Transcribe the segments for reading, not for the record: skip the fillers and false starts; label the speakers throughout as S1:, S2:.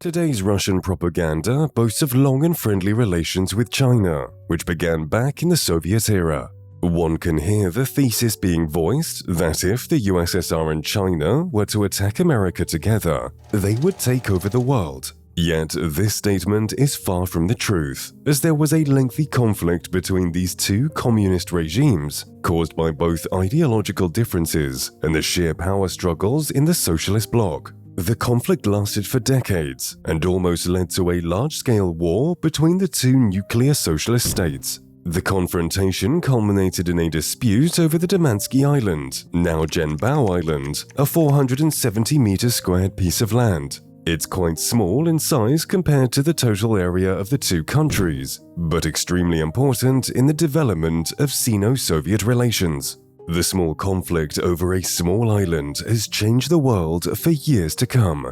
S1: Today's Russian propaganda boasts of long and friendly relations with China, which began back in the Soviet era. One can hear the thesis being voiced that if the USSR and China were to attack America together, they would take over the world. Yet this statement is far from the truth, as there was a lengthy conflict between these two communist regimes, caused by both ideological differences and the sheer power struggles in the socialist bloc. The conflict lasted for decades and almost led to a large-scale war between the two nuclear socialist states. The confrontation culminated in a dispute over the Damansky Island, now Zhenbao Island, a 470-meter-squared piece of land. It's quite small in size compared to the total area of the two countries, but extremely important in the development of Sino-Soviet relations. The small conflict over a small island has changed the world for years to come.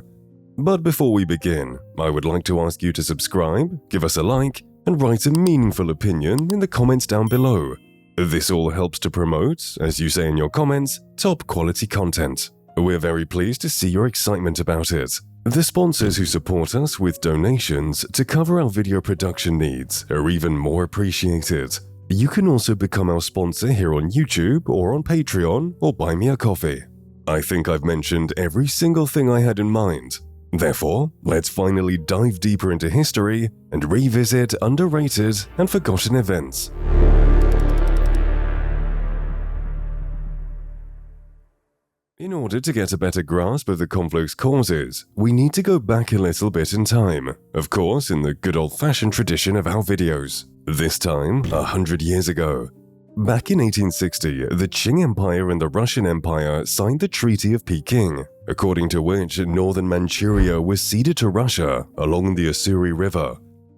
S1: But before we begin, I would like to ask you to subscribe, give us a like, and write a meaningful opinion in the comments down below. This all helps to promote, as you say in your comments, top quality content. We're very pleased to see your excitement about it. The sponsors who support us with donations to cover our video production needs are even more appreciated. You can also become our sponsor here on YouTube or on Patreon or buy me a coffee. I think I've mentioned every single thing I had in mind. Therefore, let's finally dive deeper into history and revisit underrated and forgotten events. In order to get a better grasp of the conflict's causes, we need to go back a little bit in time, of course in the good old-fashioned tradition of our videos. This time, 100 years ago. Back in 1860, the Qing Empire and the Russian Empire signed the Treaty of Peking, according to which northern Manchuria was ceded to Russia along the Ussuri River.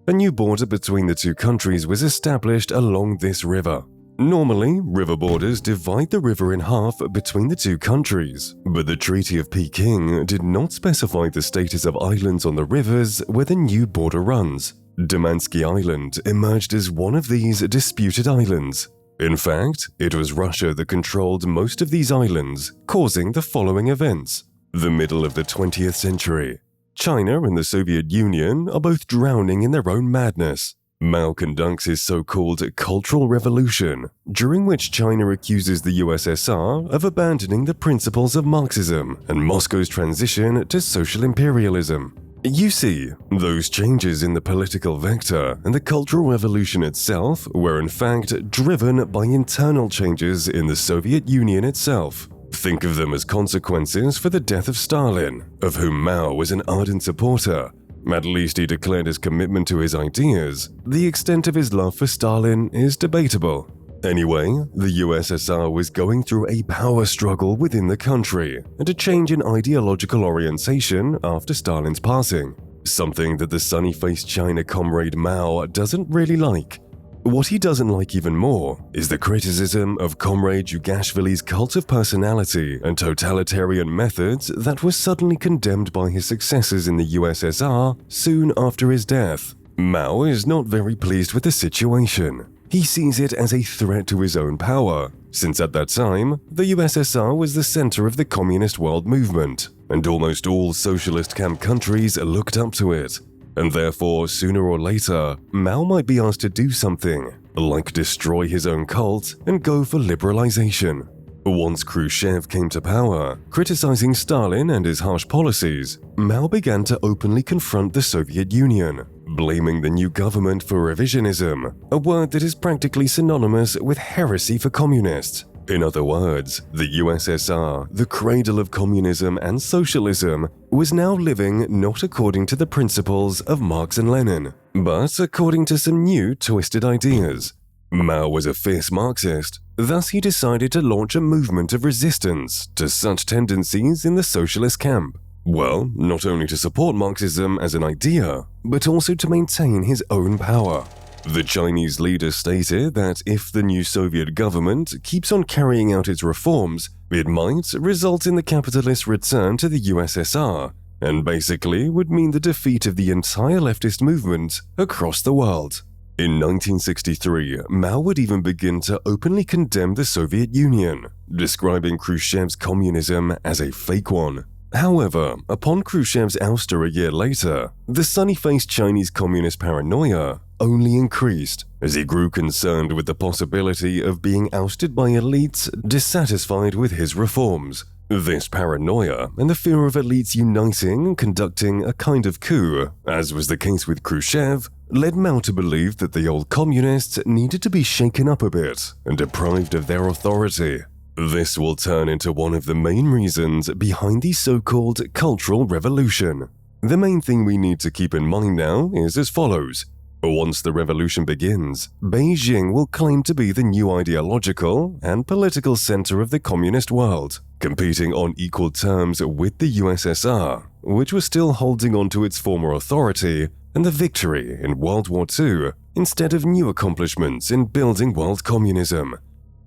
S1: A new border between the two countries was established along this river. Normally, river borders divide the river in half between the two countries, but the Treaty of Peking did not specify the status of islands on the rivers where the new border runs. Damansky Island emerged as one of these disputed islands. In fact, it was Russia that controlled most of these islands, causing the following events. The middle of the 20th century. China and the Soviet Union are both drowning in their own madness. Mao conducts his so-called Cultural Revolution, during which China accuses the USSR of abandoning the principles of Marxism and Moscow's transition to social imperialism. You see, those changes in the political vector and the Cultural Revolution itself were in fact driven by internal changes in the Soviet Union itself. Think of them as consequences for the death of Stalin, of whom Mao was an ardent supporter. At least he declared his commitment to his ideas. The extent of his love for Stalin is debatable. Anyway, the USSR was going through a power struggle within the country and a change in ideological orientation after Stalin's passing, something that the sunny-faced China comrade Mao doesn't really like. What he doesn't like even more is the criticism of Comrade Dugashvili's cult of personality and totalitarian methods that was suddenly condemned by his successors in the USSR soon after his death. Mao is not very pleased with the situation. He sees it as a threat to his own power, since at that time, the USSR was the center of the communist world movement, and almost all socialist camp countries looked up to it. And therefore, sooner or later, Mao might be asked to do something, like destroy his own cult and go for liberalization. Once Khrushchev came to power, criticizing Stalin and his harsh policies, Mao began to openly confront the Soviet Union, blaming the new government for revisionism, a word that is practically synonymous with heresy for communists. In other words, the USSR, the cradle of communism and socialism, was now living not according to the principles of Marx and Lenin, but according to some new twisted ideas. Mao was a fierce Marxist, thus he decided to launch a movement of resistance to such tendencies in the socialist camp. Well, not only to support Marxism as an idea, but also to maintain his own power. The Chinese leader stated that if the new Soviet government keeps on carrying out its reforms, it might result in the capitalist return to the USSR, and basically would mean the defeat of the entire leftist movement across the world. In 1963, Mao would even begin to openly condemn the Soviet Union, describing Khrushchev's communism as a fake one. However, upon Khrushchev's ouster a year later, the sunny-faced Chinese communist paranoia only increased as he grew concerned with the possibility of being ousted by elites dissatisfied with his reforms. This paranoia and the fear of elites uniting and conducting a kind of coup, as was the case with Khrushchev, led Mao to believe that the old communists needed to be shaken up a bit and deprived of their authority. This will turn into one of the main reasons behind the so-called Cultural Revolution. The main thing we need to keep in mind now is as follows. Once the revolution begins, Beijing will claim to be the new ideological and political center of the communist world, competing on equal terms with the USSR, which was still holding on to its former authority and the victory in World War II instead of new accomplishments in building world communism.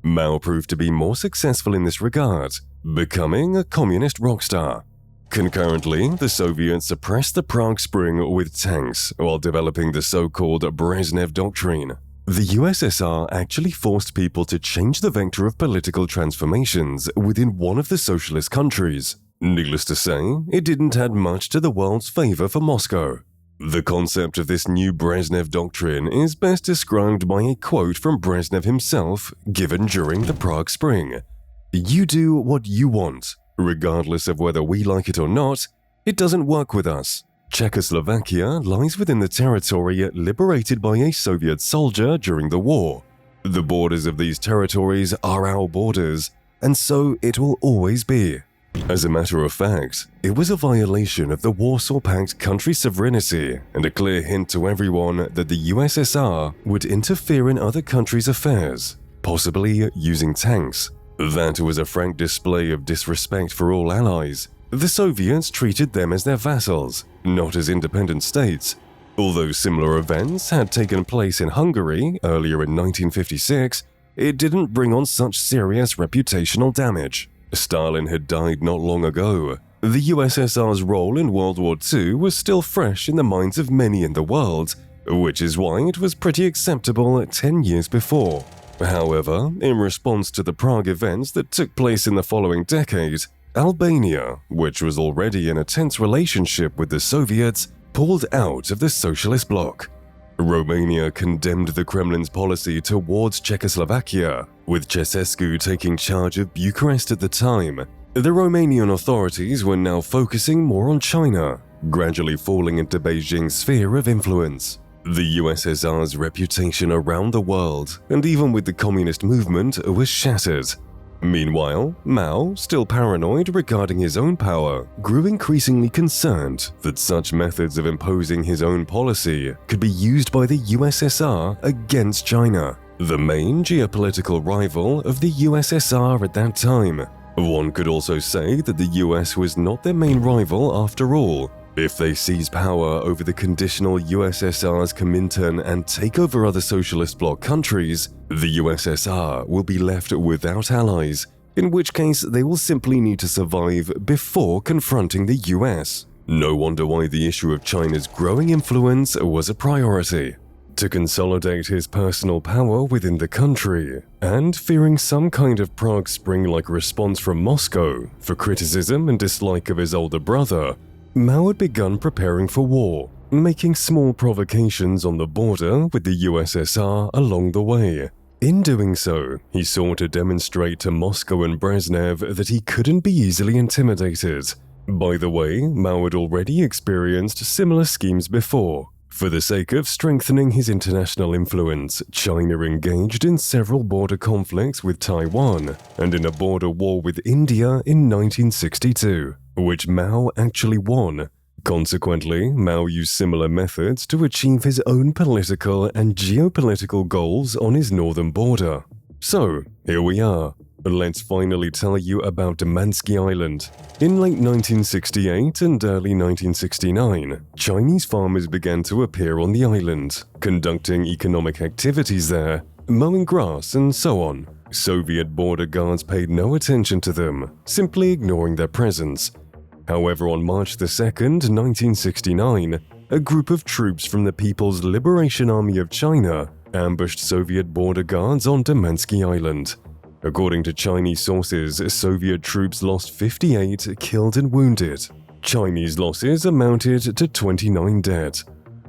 S1: Mao proved to be more successful in this regard, becoming a communist rock star. Concurrently, the Soviets suppressed the Prague Spring with tanks while developing the so-called Brezhnev Doctrine. The USSR actually forced people to change the vector of political transformations within one of the socialist countries. Needless to say, it didn't add much to the world's favor for Moscow. The concept of this new Brezhnev Doctrine is best described by a quote from Brezhnev himself given during the Prague Spring. "You do what you want. Regardless of whether we like it or not, it doesn't work with us. Czechoslovakia lies within the territory liberated by a Soviet soldier during the war. The borders of these territories are our borders, and so it will always be." As a matter of fact, it was a violation of the Warsaw Pact country sovereignty and a clear hint to everyone that the USSR would interfere in other countries' affairs, possibly using tanks. That was a frank display of disrespect for all allies. The Soviets treated them as their vassals, not as independent states. Although similar events had taken place in Hungary earlier in 1956, it didn't bring on such serious reputational damage. Stalin had died not long ago. The USSR's role in World War II was still fresh in the minds of many in the world, which is why it was pretty acceptable 10 years before. However, in response to the Prague events that took place in the following decade, Albania, which was already in a tense relationship with the Soviets, pulled out of the socialist bloc. Romania condemned the Kremlin's policy towards Czechoslovakia, with Ceausescu taking charge of Bucharest at the time. The Romanian authorities were now focusing more on China, gradually falling into Beijing's sphere of influence. The USSR's reputation around the world, and even with the communist movement, was shattered. Meanwhile, Mao, still paranoid regarding his own power, grew increasingly concerned that such methods of imposing his own policy could be used by the USSR against China, the main geopolitical rival of the USSR at that time. One could also say that the US was not their main rival after all. If they seize power over the conditional USSR's Comintern and take over other socialist bloc countries, the USSR will be left without allies, in which case they will simply need to survive before confronting the US. No wonder why the issue of China's growing influence was a priority. To consolidate his personal power within the country, and fearing some kind of Prague Spring-like response from Moscow for criticism and dislike of his older brother, Mao had begun preparing for war, making small provocations on the border with the USSR along the way. In doing so, he sought to demonstrate to Moscow and Brezhnev that he couldn't be easily intimidated. By the way, Mao had already experienced similar schemes before. For the sake of strengthening his international influence, China engaged in several border conflicts with Taiwan and in a border war with India in 1962, which Mao actually won. Consequently, Mao used similar methods to achieve his own political and geopolitical goals on his northern border. So, here we are. Let's finally tell you about Damansky Island. In late 1968 and early 1969, Chinese farmers began to appear on the island, conducting economic activities there, mowing grass and so on. Soviet border guards paid no attention to them, simply ignoring their presence. However, on March 2, 1969, a group of troops from the People's Liberation Army of China ambushed Soviet border guards on Damansky Island. According to Chinese sources, Soviet troops lost 58 killed and wounded. Chinese losses amounted to 29 dead.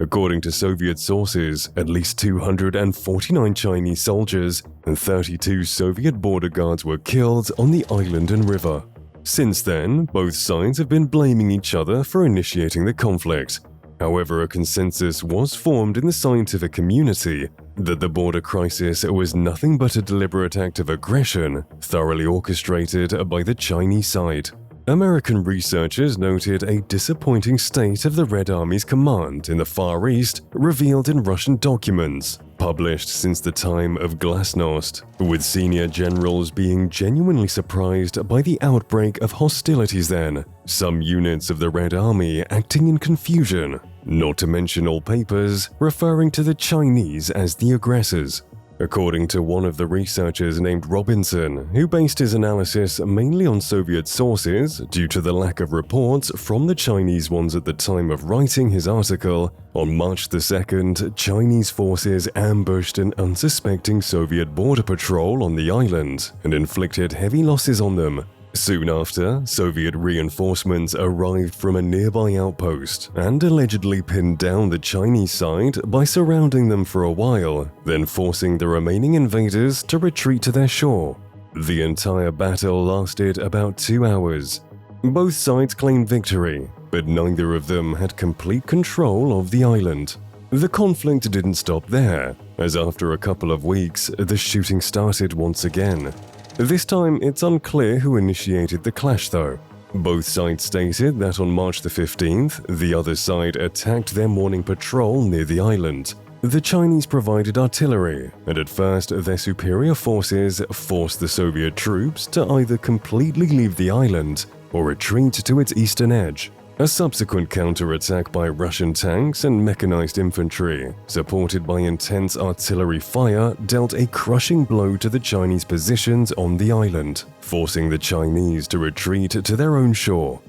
S1: According to Soviet sources, at least 249 Chinese soldiers and 32 Soviet border guards were killed on the island and river. Since then, both sides have been blaming each other for initiating the conflict. However, a consensus was formed in the scientific community that the border crisis was nothing but a deliberate act of aggression, thoroughly orchestrated by the Chinese side. American researchers noted a disappointing state of the Red Army's command in the Far East revealed in Russian documents, published since the time of Glasnost, with senior generals being genuinely surprised by the outbreak of hostilities then, some units of the Red Army acting in confusion, not to mention all papers referring to the Chinese as the aggressors. According to one of the researchers named Robinson, who based his analysis mainly on Soviet sources due to the lack of reports from the Chinese ones at the time of writing his article, on March 2nd, Chinese forces ambushed an unsuspecting Soviet border patrol on the island and inflicted heavy losses on them. Soon after, Soviet reinforcements arrived from a nearby outpost and allegedly pinned down the Chinese side by surrounding them for a while, then forcing the remaining invaders to retreat to their shore. The entire battle lasted about 2 hours. Both sides claimed victory, but neither of them had complete control of the island. The conflict didn't stop there, as after a couple of weeks, the shooting started once again. This time, it's unclear who initiated the clash though. Both sides stated that on March the 15th, the other side attacked their morning patrol near the island. The Chinese provided artillery, and at first their superior forces forced the Soviet troops to either completely leave the island or retreat to its eastern edge. A subsequent counterattack by Russian tanks and mechanized infantry, supported by intense artillery fire, dealt a crushing blow to the Chinese positions on the island, forcing the Chinese to retreat to their own shore.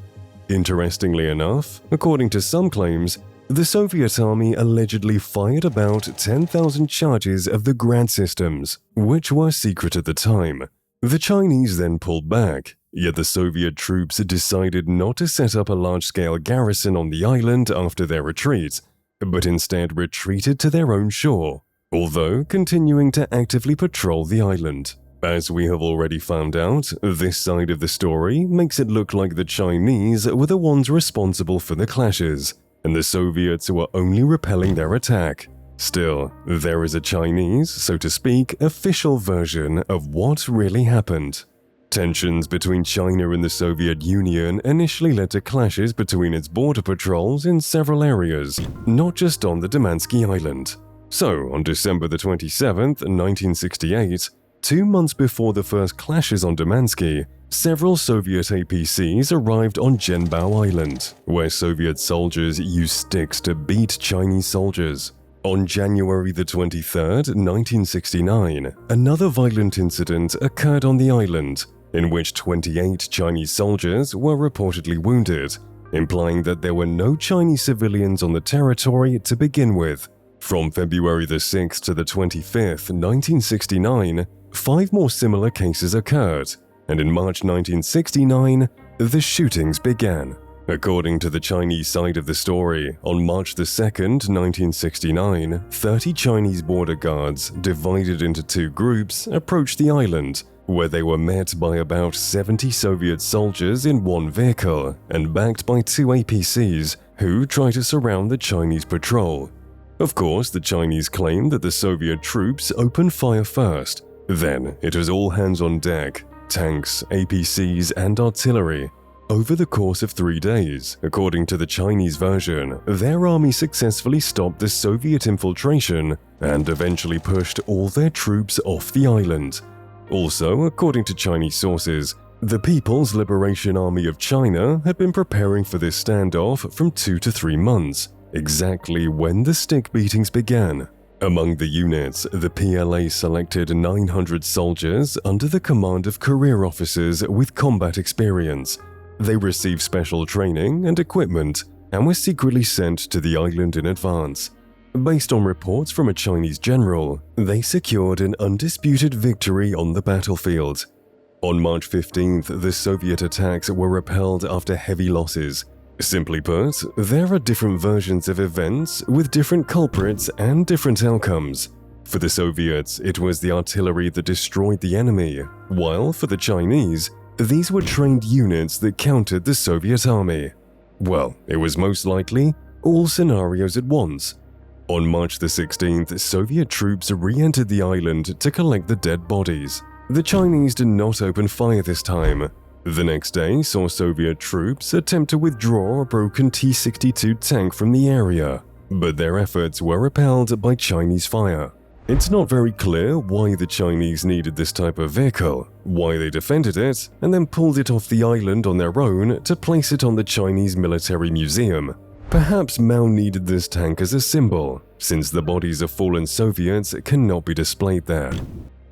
S1: Interestingly enough, according to some claims, the Soviet army allegedly fired about 10,000 charges of the Grad systems, which were secret at the time. The Chinese then pulled back, yet the Soviet troops decided not to set up a large-scale garrison on the island after their retreat, but instead retreated to their own shore, although continuing to actively patrol the island. As we have already found out, this side of the story makes it look like the Chinese were the ones responsible for the clashes, and the Soviets were only repelling their attack. Still, there is a Chinese, so to speak, official version of what really happened. Tensions between China and the Soviet Union initially led to clashes between its border patrols in several areas, not just on the Damansky Island. So, on December the 27th, 1968, 2 months before the first clashes on Damansky, several Soviet APCs arrived on Zhenbao Island, where Soviet soldiers used sticks to beat Chinese soldiers. On January the 23rd, 1969, another violent incident occurred on the island, in which 28 Chinese soldiers were reportedly wounded, implying that there were no Chinese civilians on the territory to begin with. From February the 6th to the 25th, 1969, 5 more similar cases occurred, and in March 1969, the shootings began. According to the Chinese side of the story, on March the 2nd, 1969, 30 Chinese border guards, divided into 2 groups, approached the island, where they were met by about 70 Soviet soldiers in 1 vehicle and backed by 2 APCs who tried to surround the Chinese patrol. Of course, the Chinese claimed that the Soviet troops opened fire first. Then, it was all hands on deck, tanks, APCs, and artillery. Over the course of 3 days, according to the Chinese version, their army successfully stopped the Soviet infiltration and eventually pushed all their troops off the island. Also, according to Chinese sources, the People's Liberation Army of China had been preparing for this standoff from 2 to 3 months, exactly when the stick beatings began. Among the units, the PLA selected 900 soldiers under the command of career officers with combat experience. They received special training and equipment and were secretly sent to the island in advance. Based on reports from a Chinese general, they secured an undisputed victory on the battlefield. On March 15th, the Soviet attacks were repelled after heavy losses. Simply put, there are different versions of events with different culprits and different outcomes. For the Soviets, it was the artillery that destroyed the enemy, while for the Chinese, these were trained units that countered the Soviet army. Well, it was most likely all scenarios at once. On March the 16th, Soviet troops re-entered the island to collect the dead bodies. The Chinese did not open fire this time. The next day saw Soviet troops attempt to withdraw a broken T-62 tank from the area, but their efforts were repelled by Chinese fire. It's not very clear why the Chinese needed this type of vehicle, why they defended it, and then pulled it off the island on their own to place it on the Chinese Military Museum. Perhaps Mao needed this tank as a symbol, since the bodies of fallen Soviets cannot be displayed there.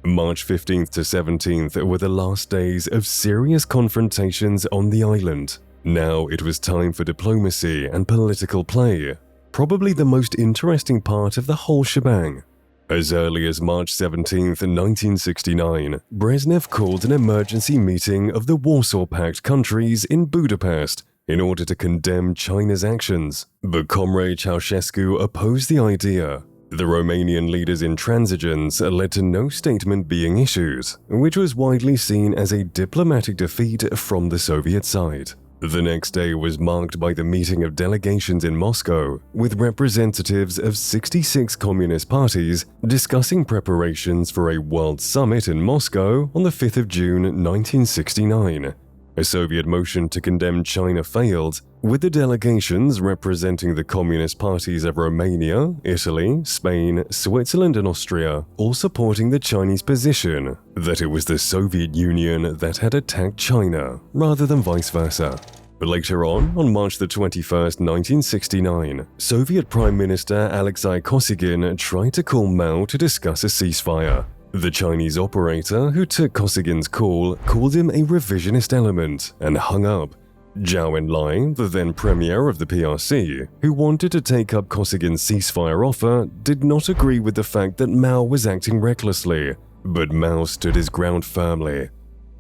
S1: March 15th to 17th were the last days of serious confrontations on the island. Now it was time for diplomacy and political play, probably the most interesting part of the whole shebang. As early as March 17, 1969, Brezhnev called an emergency meeting of the Warsaw Pact countries in Budapest in order to condemn China's actions, but Comrade Ceausescu opposed the idea. The Romanian leader's intransigence led to no statement being issued, which was widely seen as a diplomatic defeat from the Soviet side. The next day was marked by the meeting of delegations in Moscow, with representatives of 66 communist parties discussing preparations for a world summit in Moscow on the 5th of June 1969. A Soviet motion to condemn China failed, with the delegations representing the communist parties of Romania, Italy, Spain, Switzerland, and Austria all supporting the Chinese position that it was the Soviet Union that had attacked China, rather than vice versa. Later on March 21, 1969, Soviet Prime Minister Alexei Kosygin tried to call Mao to discuss a ceasefire. The Chinese operator who took Kosygin's call called him a revisionist element and hung up. Zhao Enlai, the then premier of the PRC, who wanted to take up Kosygin's ceasefire offer, did not agree with the fact that Mao was acting recklessly, but Mao stood his ground firmly.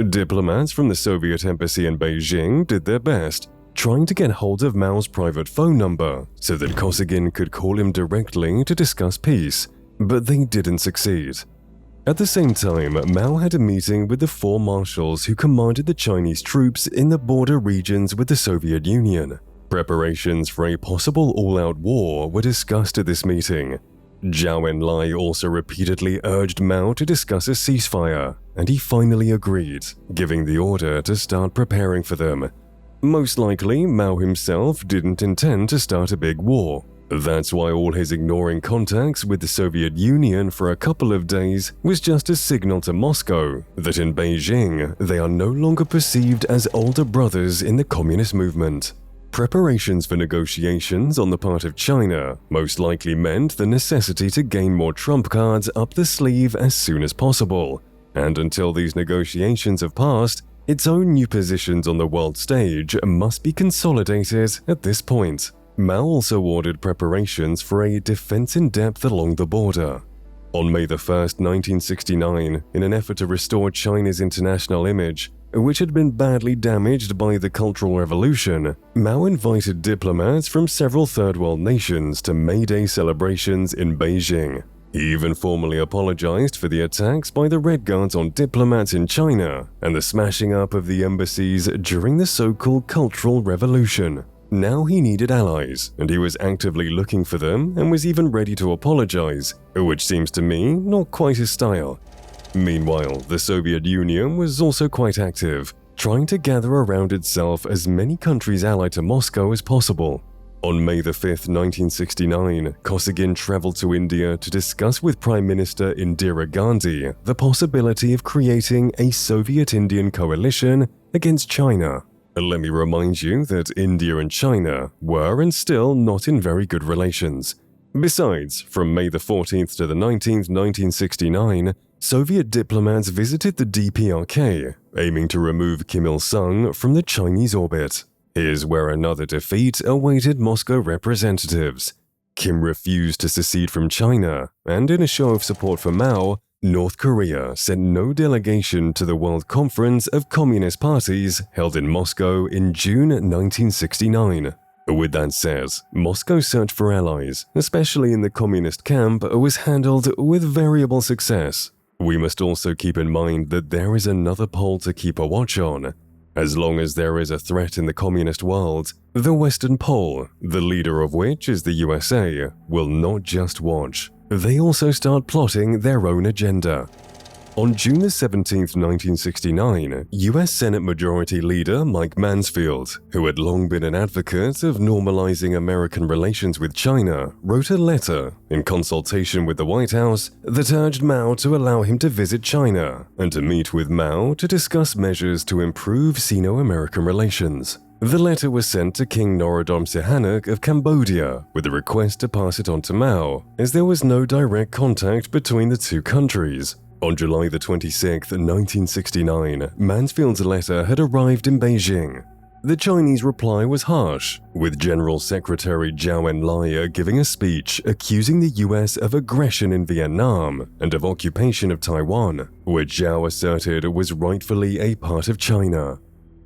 S1: Diplomats from the Soviet embassy in Beijing did their best, trying to get hold of Mao's private phone number so that Kosygin could call him directly to discuss peace, but they didn't succeed. At the same time, Mao had a meeting with the four marshals who commanded the Chinese troops in the border regions with the Soviet Union. Preparations for a possible all-out war were discussed at this meeting. Zhao Enlai also repeatedly urged Mao to discuss a ceasefire, and he finally agreed, giving the order to start preparing for them. Most likely, Mao himself didn't intend to start a big war. That's why all his ignoring contacts with the Soviet Union for a couple of days was just a signal to Moscow that in Beijing they are no longer perceived as older brothers in the communist movement. Preparations for negotiations on the part of China most likely meant the necessity to gain more trump cards up the sleeve as soon as possible, and until these negotiations have passed, its own new positions on the world stage must be consolidated at this point. Mao also ordered preparations for a defense in depth along the border. On May 1, 1969, in an effort to restore China's international image, which had been badly damaged by the Cultural Revolution, Mao invited diplomats from several third world nations to May Day celebrations in Beijing. He even formally apologized for the attacks by the Red Guards on diplomats in China and the smashing up of the embassies during the so-called Cultural Revolution. Now he needed allies, and he was actively looking for them and was even ready to apologize, which seems to me not quite his style. Meanwhile, the Soviet Union was also quite active, trying to gather around itself as many countries allied to Moscow as possible. On May 5, 1969, Kosygin traveled to India to discuss with Prime Minister Indira Gandhi the possibility of creating a Soviet-Indian coalition against China. Let me remind you that India and China were and still not in very good relations. Besides, from May 14th to the 19th, 1969, Soviet diplomats visited the DPRK, aiming to remove Kim Il-sung from the Chinese orbit. Here's where another defeat awaited Moscow representatives. Kim refused to secede from China, and in a show of support for Mao, North Korea sent no delegation to the World Conference of Communist Parties held in Moscow in June 1969. With that said, Moscow's search for allies, especially in the communist camp, was handled with variable success. We must also keep in mind that there is another pole to keep a watch on. As long as there is a threat in the communist world, the Western Pole, the leader of which is the USA, will not just watch. They also start plotting their own agenda. On June 17, 1969, US Senate Majority Leader Mike Mansfield, who had long been an advocate of normalizing American relations with China, wrote a letter in consultation with the White House that urged Mao to allow him to visit China and to meet with Mao to discuss measures to improve Sino-American relations. The letter was sent to King Norodom Sihanouk of Cambodia with a request to pass it on to Mao, as there was no direct contact between the two countries. On July 26, 1969, Mansfield's letter had arrived in Beijing. The Chinese reply was harsh, with General Secretary Zhou Enlai giving a speech accusing the US of aggression in Vietnam and of occupation of Taiwan, which Zhou asserted was rightfully a part of China.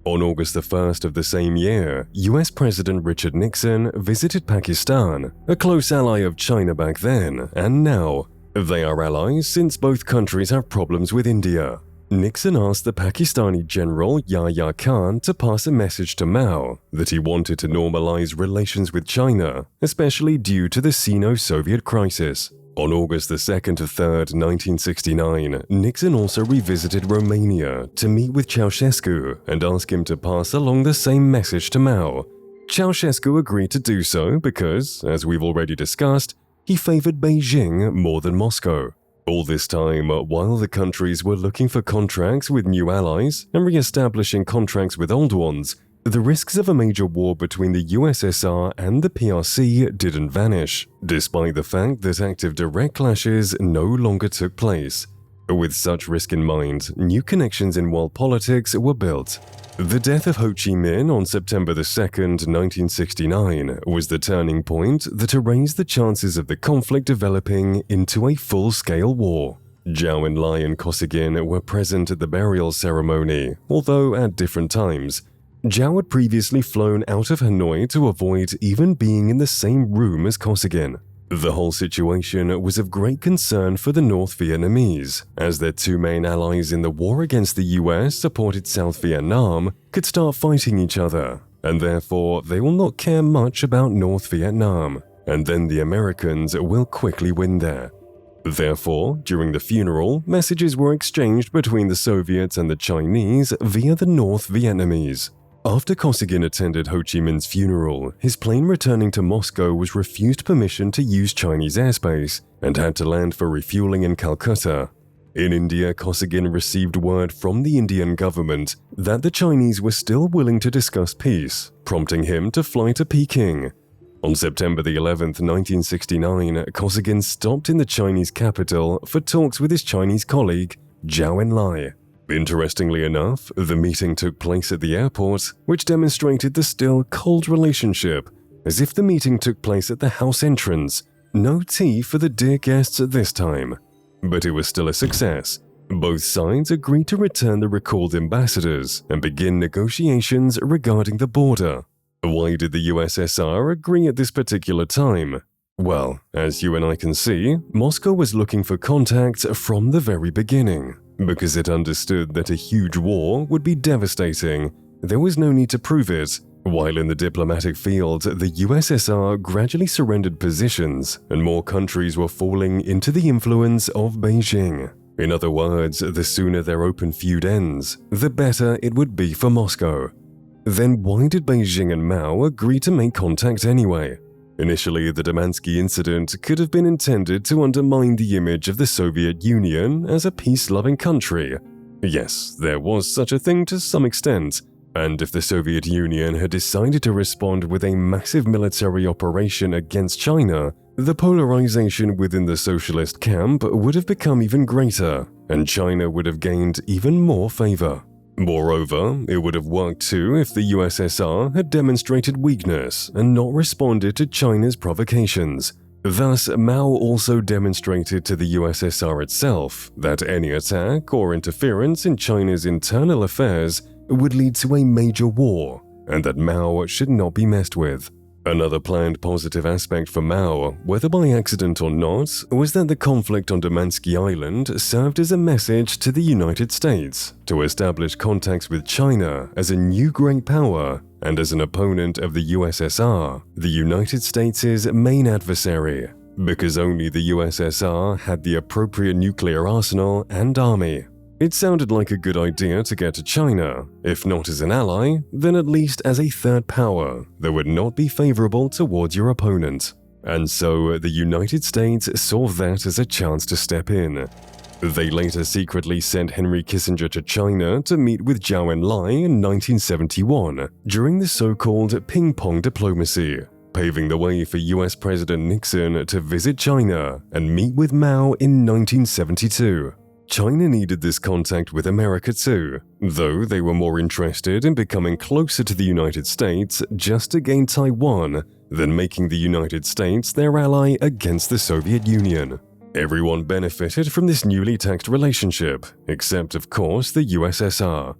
S1: On August 1st of the same year, US President Richard Nixon visited Pakistan, a close ally of China back then and now. They are allies since both countries have problems with India. Nixon asked the Pakistani General Yahya Khan to pass a message to Mao that he wanted to normalize relations with China, especially due to the Sino-Soviet crisis. On August 2nd to 3rd, 1969, Nixon also revisited Romania to meet with Ceausescu and ask him to pass along the same message to Mao. Ceausescu agreed to do so because, as we've already discussed, he favored Beijing more than Moscow. All this time, while the countries were looking for contracts with new allies and re-establishing contracts with old ones, the risks of a major war between the USSR and the PRC didn't vanish, despite the fact that active direct clashes no longer took place. With such risk in mind, new connections in world politics were built. The death of Ho Chi Minh on September 2nd, 1969, was the turning point that erased the chances of the conflict developing into a full-scale war. Zhou Enlai and Kosygin were present at the burial ceremony, although at different times. Zhou had previously flown out of Hanoi to avoid even being in the same room as Kosygin. The whole situation was of great concern for the North Vietnamese, as their two main allies in the war against the US-supported South Vietnam could start fighting each other, and therefore they will not care much about North Vietnam, and then the Americans will quickly win there. Therefore, during the funeral, messages were exchanged between the Soviets and the Chinese via the North Vietnamese. After Kosygin attended Ho Chi Minh's funeral, his plane returning to Moscow was refused permission to use Chinese airspace and had to land for refueling in Calcutta. In India, Kosygin received word from the Indian government that the Chinese were still willing to discuss peace, prompting him to fly to Peking. On September 11th, 1969, Kosygin stopped in the Chinese capital for talks with his Chinese colleague, Zhou Enlai. Interestingly enough, the meeting took place at the airport, which demonstrated the still cold relationship, as if the meeting took place at the house entrance. No tea for the dear guests at this time. But it was still a success. Both sides agreed to return the recalled ambassadors and begin negotiations regarding the border. Why did the USSR agree at this particular time? Well, as you and I can see, Moscow was looking for contact from the very beginning. Because it understood that a huge war would be devastating, there was no need to prove it. While in the diplomatic field, the USSR gradually surrendered positions and more countries were falling into the influence of Beijing. In other words, the sooner their open feud ends, the better it would be for Moscow. Then why did Beijing and Mao agree to make contact anyway? Initially, the Damansky incident could have been intended to undermine the image of the Soviet Union as a peace-loving country. Yes, there was such a thing to some extent, and if the Soviet Union had decided to respond with a massive military operation against China, the polarization within the socialist camp would have become even greater, and China would have gained even more favor. Moreover, it would have worked too if the USSR had demonstrated weakness and not responded to China's provocations. Thus, Mao also demonstrated to the USSR itself that any attack or interference in China's internal affairs would lead to a major war, and that Mao should not be messed with. Another planned positive aspect for Mao, whether by accident or not, was that the conflict on Damansky Island served as a message to the United States to establish contacts with China as a new great power and as an opponent of the USSR, the United States' main adversary, because only the USSR had the appropriate nuclear arsenal and army. It sounded like a good idea to get to China, if not as an ally, then at least as a third power that would not be favorable towards your opponent. And so the United States saw that as a chance to step in. They later secretly sent Henry Kissinger to China to meet with Zhou Enlai in 1971 during the so-called ping-pong diplomacy, paving the way for US President Nixon to visit China and meet with Mao in 1972. China needed this contact with America too, though they were more interested in becoming closer to the United States just to gain Taiwan than making the United States their ally against the Soviet Union. Everyone benefited from this newly taxed relationship, except of course the USSR.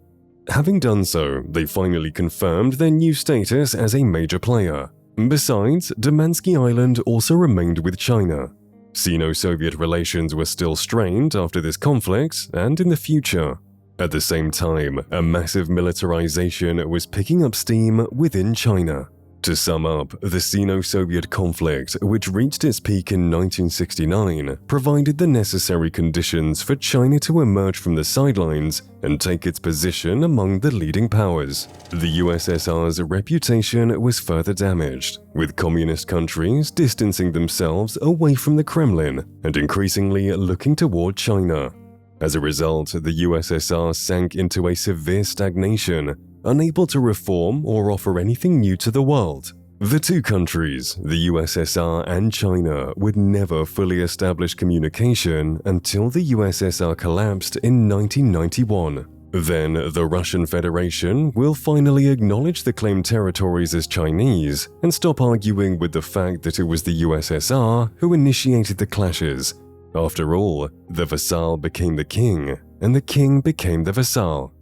S1: Having done so, they finally confirmed their new status as a major player. Besides, Damansky Island also remained with China. Sino-Soviet relations were still strained after this conflict and in the future. At the same time, a massive militarization was picking up steam within China. To sum up, the Sino-Soviet conflict, which reached its peak in 1969, provided the necessary conditions for China to emerge from the sidelines and take its position among the leading powers. The USSR's reputation was further damaged, with communist countries distancing themselves away from the Kremlin and increasingly looking toward China. As a result, the USSR sank into a severe stagnation, unable to reform or offer anything new to the world. The two countries, the USSR and China, would never fully establish communication until the USSR collapsed in 1991. Then, the Russian Federation will finally acknowledge the claimed territories as Chinese and stop arguing with the fact that it was the USSR who initiated the clashes. After all, the vassal became the king, and the king became the vassal.